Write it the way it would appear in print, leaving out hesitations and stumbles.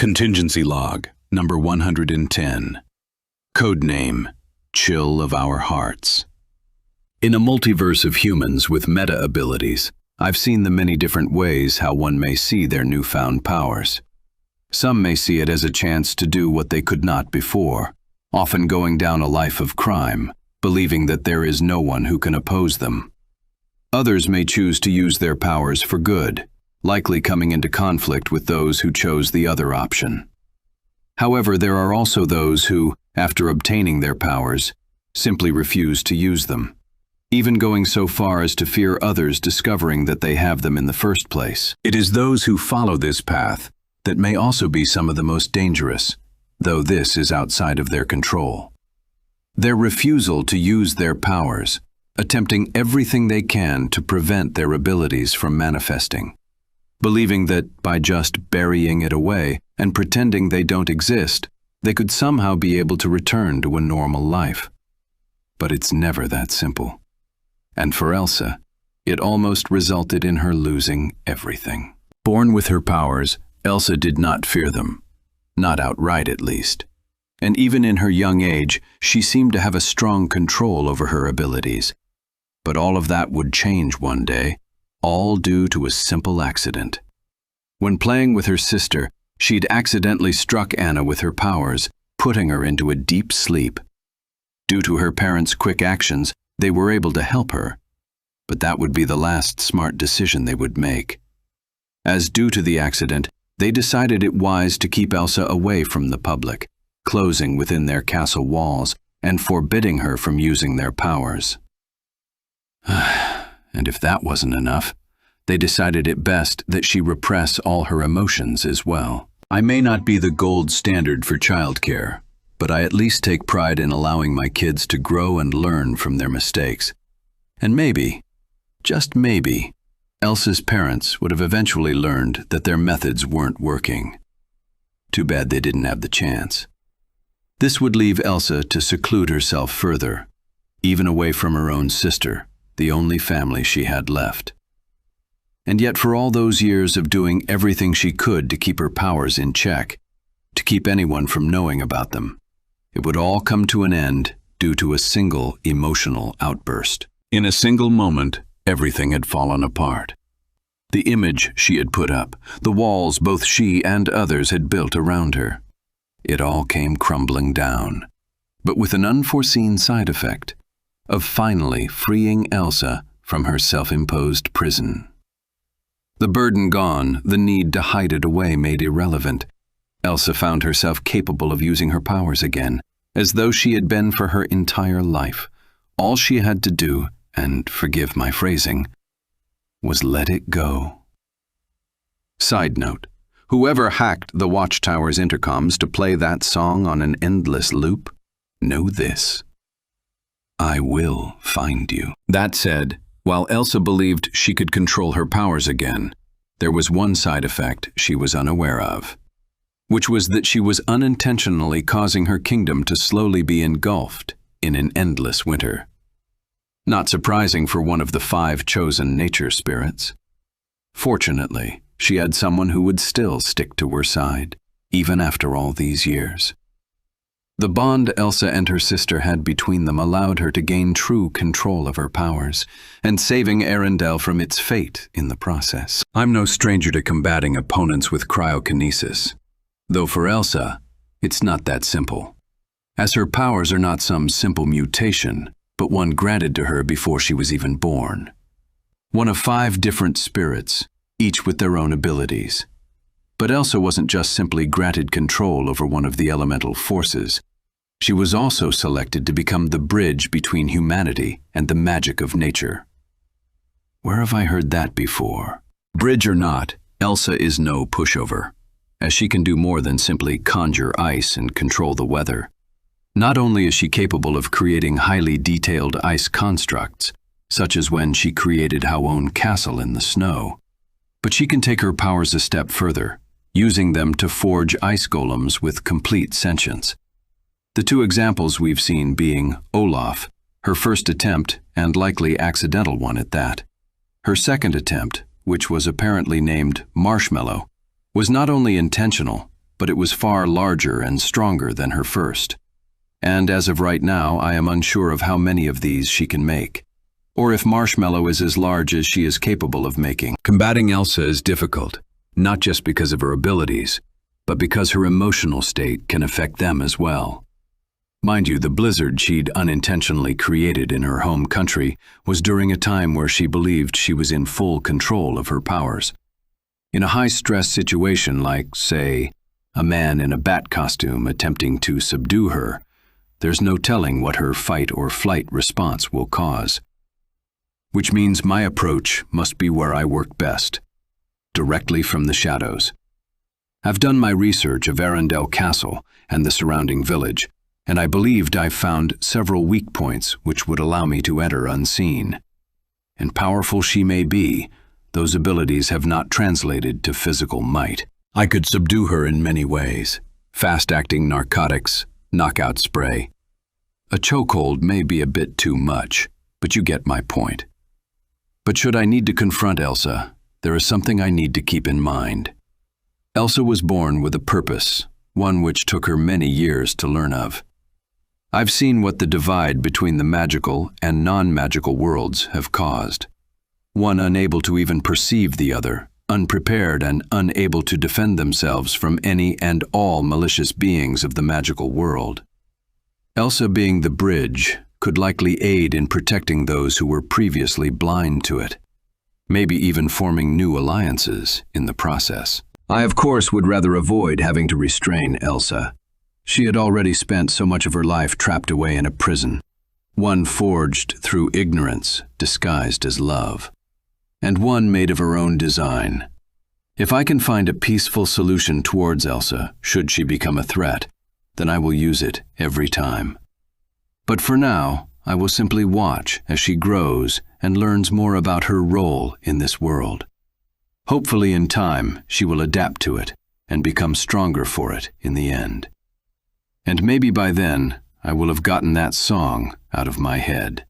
Contingency Log, number 110. Codename, Chill of Our Hearts. In a multiverse of humans with meta-abilities, I've seen the many different ways how one may see their newfound powers. Some may see it as a chance to do what they could not before, often going down a life of crime, believing that there is no one who can oppose them. Others may choose to use their powers for good, likely coming into conflict with those who chose the other option. However, there are also those who, after obtaining their powers, simply refuse to use them, even going so far as to fear others discovering that they have them in the first place. It is those who follow this path that may also be some of the most dangerous, though this is outside of their control. Their refusal to use their powers, attempting everything they can to prevent their abilities from manifesting, believing that by just burying it away and pretending they don't exist, they could somehow be able to return to a normal life. But it's never that simple. And for Elsa, it almost resulted in her losing everything. Born with her powers, Elsa did not fear them. Not outright, at least. And even in her young age, she seemed to have a strong control over her abilities. But all of that would change one day, all due to a simple accident. When playing with her sister, she'd accidentally struck Anna with her powers, putting her into a deep sleep. Due to her parents' quick actions, they were able to help her, but that would be the last smart decision they would make. As due to the accident, they decided it wise to keep Elsa away from the public, closing within their castle walls and forbidding her from using their powers. And if that wasn't enough, they decided it best that she repress all her emotions as well. I may not be the gold standard for childcare, but I at least take pride in allowing my kids to grow and learn from their mistakes. And maybe, just maybe, Elsa's parents would have eventually learned that their methods weren't working. Too bad they didn't have the chance. This would leave Elsa to seclude herself further, even away from her own sister, the only family she had left. And yet for all those years of doing everything she could to keep her powers in check, to keep anyone from knowing about them, it would all come to an end due to a single emotional outburst. In a single moment, everything had fallen apart. The image she had put up, the walls both she and others had built around her, it all came crumbling down, but with an unforeseen side effect of finally freeing Elsa from her self-imposed prison. The burden gone, the need to hide it away made irrelevant. Elsa found herself capable of using her powers again, as though she had been for her entire life. All she had to do, and forgive my phrasing, was let it go. Side note, whoever hacked the Watchtower's intercoms to play that song on an endless loop, know this: I will find you. That said, while Elsa believed she could control her powers again, there was one side effect she was unaware of, which was that she was unintentionally causing her kingdom to slowly be engulfed in an endless winter. Not surprising for one of the 5 chosen nature spirits. Fortunately, she had someone who would still stick to her side, even after all these years. The bond Elsa and her sister had between them allowed her to gain true control of her powers, and saving Arendelle from its fate in the process. I'm no stranger to combating opponents with cryokinesis, though for Elsa, it's not that simple, as her powers are not some simple mutation, but one granted to her before she was even born. One of 5 different spirits, each with their own abilities. But Elsa wasn't just simply granted control over one of the elemental forces. She was also selected to become the bridge between humanity and the magic of nature. Where have I heard that before? Bridge or not, Elsa is no pushover, as she can do more than simply conjure ice and control the weather. Not only is she capable of creating highly detailed ice constructs, such as when she created Howone Castle in the snow, but she can take her powers a step further, using them to forge ice golems with complete sentience. The 2 examples we've seen being Olaf, her first attempt, and likely accidental one at that. Her second attempt, which was apparently named Marshmallow, was not only intentional, but it was far larger and stronger than her first. And as of right now, I am unsure of how many of these she can make, or if Marshmallow is as large as she is capable of making. Combating Elsa is difficult, not just because of her abilities, but because her emotional state can affect them as well. Mind you, the blizzard she'd unintentionally created in her home country was during a time where she believed she was in full control of her powers. In a high-stress situation like, say, a man in a bat costume attempting to subdue her, there's no telling what her fight-or-flight response will cause. Which means my approach must be where I work best, directly from the shadows. I've done my research of Arendelle Castle and the surrounding village, and I believed I found several weak points which would allow me to enter unseen. And powerful she may be, those abilities have not translated to physical might. I could subdue her in many ways. Fast-acting narcotics, knockout spray. A chokehold may be a bit too much, but you get my point. But should I need to confront Elsa, there is something I need to keep in mind. Elsa was born with a purpose, one which took her many years to learn of. I've seen what the divide between the magical and non-magical worlds have caused. One unable to even perceive the other, unprepared and unable to defend themselves from any and all malicious beings of the magical world. Elsa, being the bridge, could likely aid in protecting those who were previously blind to it, maybe even forming new alliances in the process. I, of course, would rather avoid having to restrain Elsa. She had already spent so much of her life trapped away in a prison, one forged through ignorance, disguised as love, and one made of her own design. If I can find a peaceful solution towards Elsa, should she become a threat, then I will use it every time. But for now, I will simply watch as she grows and learns more about her role in this world. Hopefully in time, she will adapt to it and become stronger for it in the end. And maybe by then, I will have gotten that song out of my head.